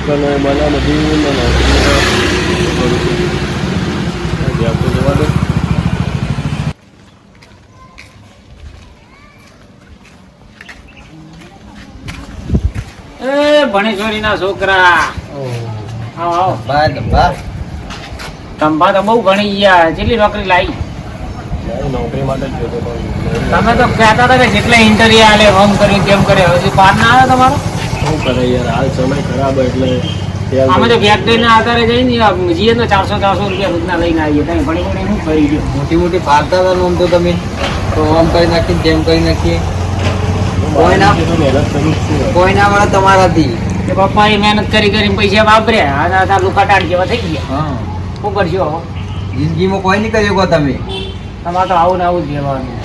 દુકાનો બના બધી જવા દો. ભણેશ્વરી ના છોકરા તંબા તો બહુ ભણી ગયા. કેટલી નોકરી લાવી? નોકરી માટે જ જોતો તમે તો કહેતા હતા કે જેટલા ઇન્ટરવ્યુ આલે હોમ કર્યું તેમ કરે, હજી પાર ના આવે તમારો? શું કરે યાર, હાલ સમય ખરાબ એટલે અમે તો ફેક્ટરી ના આધારે જઈને જઈએ તો 400 રૂપિયા રોજના લઈને આવીએ. તમે ભણી ભણી શું કરી ગયો? મોટી મોટી ફાડતા હતા આમ તો તમે તો આમ કરી નાખીએ જેમ કરી નાખીએ. કોઈ ના મળે તમારાથી. પપ્પા એ મહેનત કરી કરીને પૈસા વાપર્યા અને તારું કટાડ જેવા થઈ ગયા. શું કરશો? જિંદગીમાં કોઈ નહીં કર્યું કહો તમે. તમારે તો આવું ને આવું જ રહેવાનું.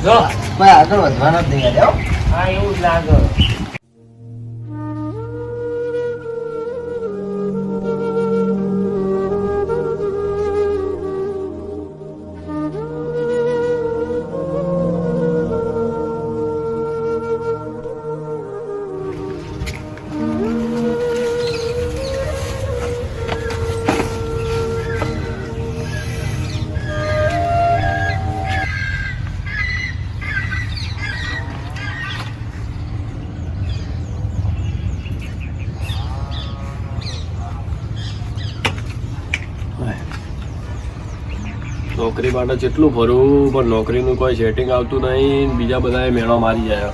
જો ભાઈ આગળ વધવાના જ નહીં. હા એવું જ લાગે. નોકરી માટે જેટલું ફરવું પણ નોકરીનું કોઈ સેટિંગ આવતું નહીં. બીજા બધા મેળો મારી જાય.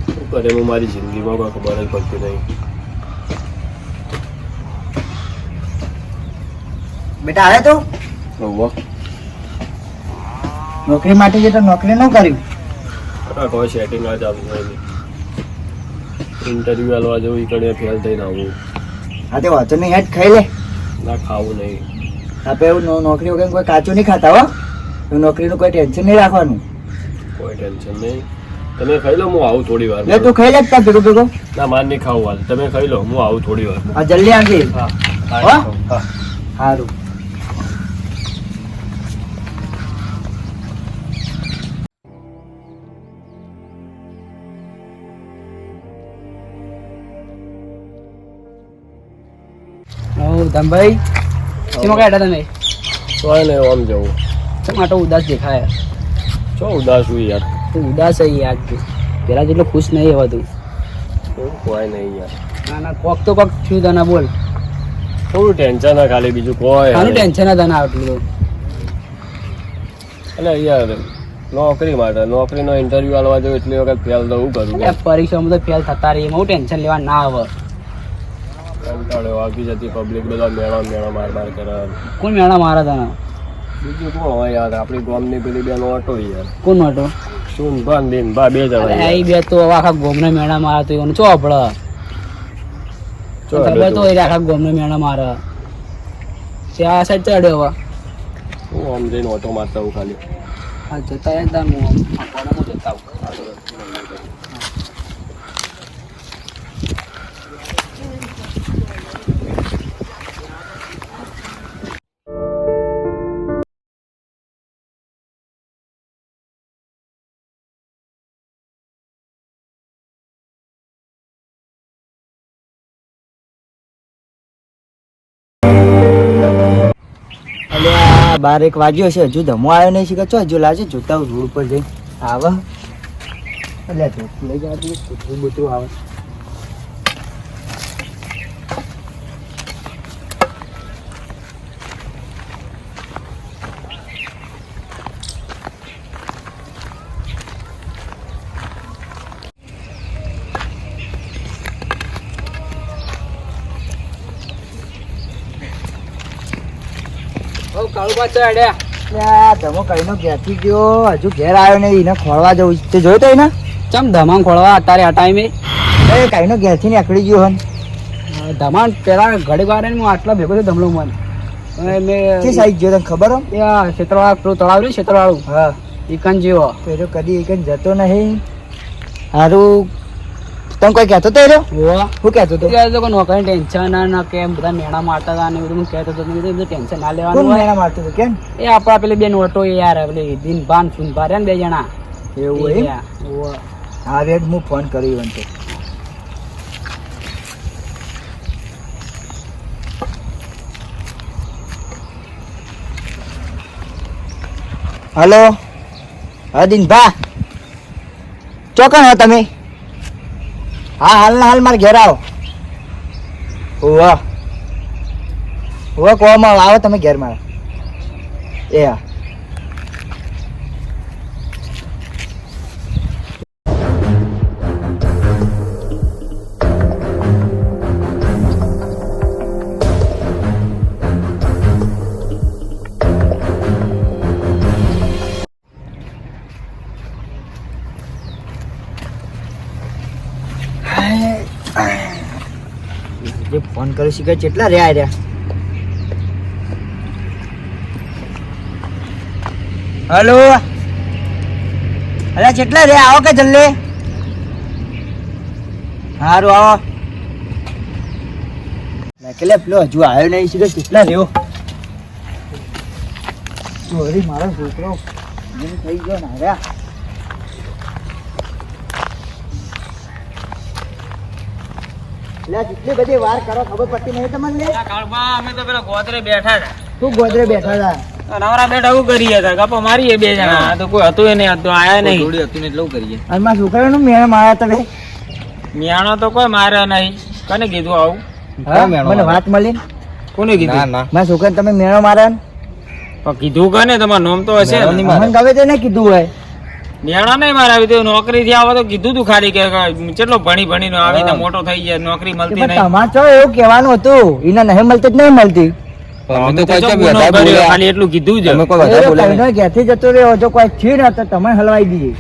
શું કરે હું મારી જિંદગીમાં કોઈ ખબર જ પડતી નહીં. બેટા આવે તો નોકરી માટે જે તો નોકરી ન કર્યું. કોઈ સેટિંગ જ આવતું નહીં. ઇન્ટરવ્યુ આલવા જવું એ કડે ફેલ થઈને આવું. હા તે વાંચો નહીં હેઠ ખાઈ લે. ના ખાવું નહીં. આપણે એવું નોકરી વગર કોઈ કાચું નહીં ખાતા હો. નોકરીનું કોઈ ટેન્શન નહીં રાખવાનું. કોઈ ટેન્શન નહીં. તમે ખાઈ લો, હું આવું થોડી વાર. લે તું ખાઈ લે તા ભેગો ભેગો. ના માર નહીં ખાવું હાલ. તમે ખાઈ લો, હું આવું થોડી વાર. હા જલ્દી આવજે. હા સારું. ધમભાઈ શેમાં કાઢ્યા તમે? કોઈ ને આમ જવું. શા માટે ઉદાસ દેખાય? છો ઉદાસ છું યાર. તું ઉદાસ છે યાર. પેલા જેટલો ખુશ નહીં એવા તું. કોઈ નહીં યાર. ના ના કોક તો કોક થયું તને બોલ. થોડું ટેન્શન ના ખાલી, બીજું કોઈ. આનું ટેન્શન જ તને આટલું તો. એટલે યાર નોકરી માટે નોકરીનો ઇન્ટરવ્યુ આલવા જવું એટલી વખત ફેલ તો હું કરું? પરીક્ષામાં તો ફેલ થતા રહી એમાં ટેન્શન લેવા ના આવે. કંટાળ્યો આગી જતી પબ્લિક બધા મેળો માર કરે. કોણ મેળા મારા તને? બીજું કોણ હોય યાર? આપણી ગામની પેલી બેનો ઓટો યાર. કોણ હતો? શું ભાન દિન બા બે જણા. એ બે તો આખા ગોમને મેળા મારા તો એનું ચો આપડે તો આખા ગોમને મેળા મારા. ત્યાં સાઈડ ચડ્યો હવે. હું આમ જઈને ઓટો મારતા હું ખાલી. હા જતા હતા હું જતા બાર એક વાગ્યો છે હજુ ધમો આવ્યો નહીં છે કે ચો હજુ લાજે જોતા રોડ ઉપર જઈ આવે. એટલે લઈ જવા કૂતરું બૂતરું આવે. કાળુબા ચડ્યા ધમો કઈનો ઘેરથી ગયો હજુ ઘેર આવ્યો નહીં. એને ખોળવા જવું તે જોયો તો એને ચમ ધમાન ખોળવા અત્યારે આ ટાઈમે કઈનો ઘેરથી નીકળી ગયો હન ધમાન પેલા ઘડી વાર હું આટલા ભેગો થયો ધમલો મન મેં સાઈડ ગયો તને ખબર હો? ત્યાં ક્ષેત્રવાળા પેલું તળાવ રહ્યું ક્ષેત્રવાળું. હા ઈકન જેવો પેલો કદી ઈકન જતો નહીં. સારું તમે કોઈ કહેતો તો શું કહેતો હતો? કહેતો કે નોકરી ટેન્શન ના કેમ બધા મેળા મારતા હતા ને બધું કહેતો હતો. ટેન્શન ના લેવાનું. મેળા મારતો હતો કેમ? એ આપણા પેલી બેન ઓટો યાર પેલી દિન ભાન ફૂન ભારે ને બે જણા એવું. હા રેડ હું ફોન કર્યો તો હલો હા દિનભા ચોકન હો તમે? હા હાલના હાલ મારે ઘેર આવો. ઓવા ઓવા કોમાં આવો તમે ઘેર મારા. એ હા જે ફોન કર્યો શીખે કેટલા રહ્યા હલો અરે કેટલા રે આવો કે જલ્દી. સારું આવો. એટલે પેલો હજુ આવ્યો નહીં શીખે કેટલા રહ્યો. ચોરી મારો છોકરો થઈ ગયો ને રહ્યા. કેટલી બધી વાર કરો ખબર પડતી નહીં તમને? અમે તો પેલા ગોદરે બેઠા હતા. શું ગોદરે બેઠા હતા? નવરા બેઠા એવું કરીએ હતા ગપ્પા મારીએ બે જણા. તો કોઈ હતું નહીં, આયા નહીં. જોડી હતું ને એટલે કરીએ. અને મારા છોકરાનું મેળ માર્યા તમે? મિયાણો તો કોઈ માર્યા નહીં. કને કીધું આવું? મને વાત મળી. કોને કીધું? મારા છોકરાને તમે મેળો માર્યા ને? પણ કીધું કને? તમારું નામ તો હશે ને? મને ગમે તે ને કીધું હોય. મેળા નહીં મારાવી તો નોકરી થી આવે તો કીધું તું ખાલી કે કેટલો ભણી નો આવીને મોટો થઈ જાય, નોકરી મળતી નહીં. તમારે તો એવું કહેવાનું હતું, એને નહીં મળતી જ નહીં મળતી. ખાલી એટલું કીધું જ. ઘેરથી જતો રહ્યો જો કોઈ થયું ને તો તમે હલવાઈ દઈએ.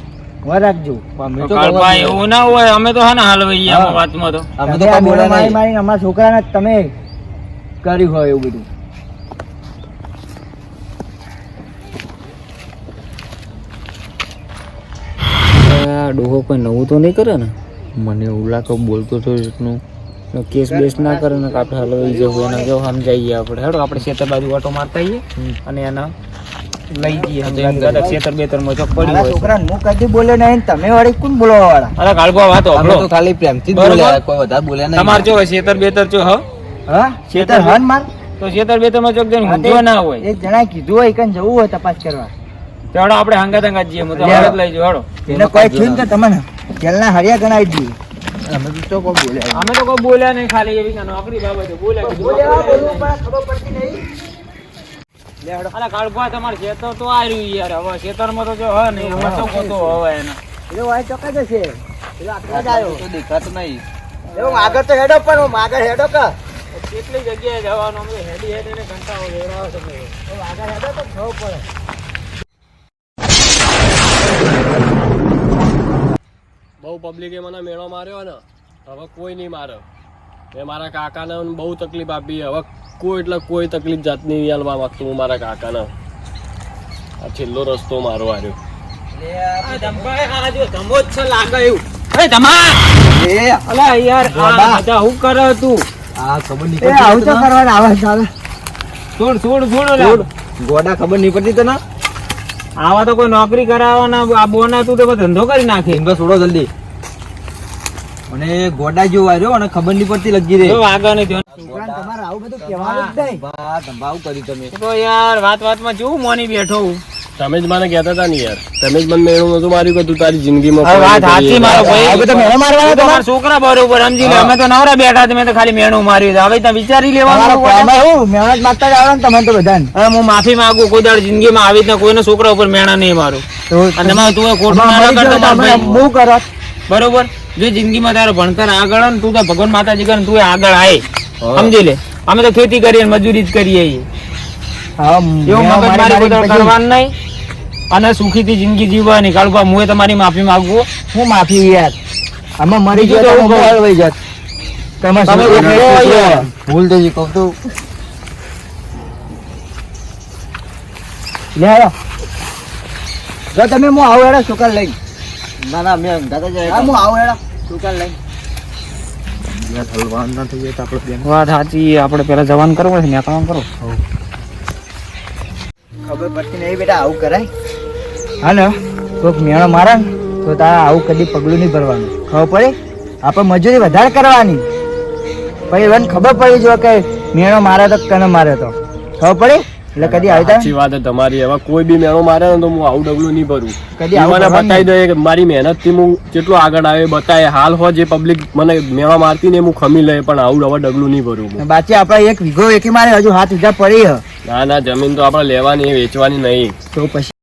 રાખજો એવું ના હોય. અમે તો હા ને હલવાઈએ આમાં વાતમાં તો. મારી અમારા છોકરાને તમે કર્યું હોય એવું બધું. ડોહો કોઈ નવું તો નહીં કરે ને? મને એવું લાગે બોલતો તો એટલું કેસ બેસ ના કરે ને આપણે હલવાઈ જવું એને જો સમજાઈએ આપણે. હેડો આપણે ખેતર બાજુ ઓટો મારતા આવીએ અને એના લઈ જઈએ. ખેતર બેતરમાં ચોક પડી હોય. છોકરાને હું કદી બોલ્યો નહીં, તમે વળી કોણ બોલવા વાળા? અરે કાળબા વાતો અમે તો ખાલી પ્રેમથી જ બોલ્યા, કોઈ વધારે બોલ્યા નહીં. તમાર જો ખેતર બેતર જો હા ખેતર હન માર તો ખેતર બેતરમાં ચોક જઈને ઊંધો ના હોય. એક જણા કીધું હોય કઈ જવું હોય તપાસ કરવા તો હેડો આપણે હંગાત જઈએ. હું તો લઈ જાઉં. હેડો એને કોઈ થયું ને તો તમને જેલના હરિયા ગણાવી દઈએ. અમે તો કોઈ બોલ્યા અમે તો કોઈ બોલ્યા નહીં, ખાલી એવી નોકરી બાબતે બોલ્યા. ખબર પડતી નહીં. અલા કાળભા તમારે ખેતર તો આવ્યું યાર. હવે ખેતરમાં તો જો હ નહીં અમે તો ગોતો હવે એના એવો આ ચોક્કસ જ છે. પેલો આખો જ આવ્યો. તો દેખાતો નહીં. એવું આગળ તો હેડો પણ હું આગળ હેડો કે કેટલી જગ્યાએ જવાનું અમે હેડી હેડીને કંટાળો વેરાવો તમે. આગળ હેડો તો જવું પડે. બહુ પબ્લિકે મને મેળો માર્યો ને, હવે કોઈ નહીં મારે. મેં મારા કાકાને બહુ તકલીફ આપી. હવે કોઈ એટલે કોઈ તકલીફ જાતની નહીં આલવા માંગતું હું મારા કાકાને. આ છેલ્લો રસ્તો મારો આવ્યો. આ ખબર નહીં એ આવું તો કરવાનું આવે ચાલે. ગોડા ખબર નહીં પડતી તને? આવા તો કોઈ નોકરી કરાવવાના આ બોના તું તો ધંધો કરી નાખે. એમ છોડો જલ્દી. અને ગોડા જેવો આવ્યો અને ખબર નહીં પડતી લગી રે. આગળ નહીં છોકરાને તમારે આવું બધું કહેવાનું જ નહીં. ધંભાવ કર્યું તમે તો યાર વાતમાં કેવું મોની બેઠો હું. તમે જ મને કહેતા હતા ને યાર, તમે જ મને મેળું નતું માર્યું કે તું તારી જિંદગીમાં વાત સાચી મારો ભાઈ. આ બધા મેળો મારવાના તમારા છોકરા બરોબર સમજી લે. અમે તો નવરા બેઠા હતા, મેં તો ખાલી મેણું માર્યું. હવે ત્યાં વિચારી લેવાનું. મહેનત માગતા જ આવડે ને તમે તો બધાને. હવે હું માફી માંગુ, કોઈ દાડ જિંદગીમાં આવી રીતના કોઈના છોકરા ઉપર મેણા નહીં મારું. અને તું ખોટું ના કરતો મારો ભાઈ. હું કરો બરોબર. જો જિંદગીમાં તારે ભણતર આગળ ને તું તો ભગવાન માતાજી કરે તું આગળ આય સમજી લે. અમે તો ખેતી કરીએ મજૂરી જ કરીએ એવું મગજમારી કોઈ કરવાનું નહીં અને સુખીથી જિંદગી જીવવાની. કાળુભા હું તમારી માફી માંગુ. હું માફી યાર આમાં મરી ગયો તો વહી જાત. તમે ભૂલ થઈ કહું તો લે આવો. જો તમે હું આવું એડા છોકરા લઈ. ના ના મેં દાદા જાય હું આવું એડા છોકરા લઈ. હલવાન ના થઈ જાય તો આપણે વાત સાચી. આપણે પેલા જવાન કરવું છે ને કામ કરો. ખબર પડતી નહીં બેટા આવું કરાય. હાલો કોઈક મેળો મારે ને તો તારે આવું કદી પગલું નહીં ભરવાનું. ખબર પડે? આપણે મજૂરી વધારે કરવાની. પછી એને ખબર પડી જો કે મેળો મારે તો કને મારે તો ખબર પડે. એટલે કદી આવી સાચી વાત છે તમારી. હવે કોઈ બી મેળો મારે ને તો હું આવું ડગલું નહીં ભરું. કદી આવું મને કરવાનું બતાવી દે કે મારી મહેનત થી હું કેટલો આગળ આવે બતાવે. હાલ હો જે પબ્લિક મને મેળો મારતી ને હું ખમી લે, પણ આવું હવે ડગલું નહીં ભરું હું. બાકી આપણે એક વીઘો વેકી મારે હજુ 7 વીઘા પડી હ. ના જમીન તો આપણે લેવાની વેચવાની નહીં. તો પછી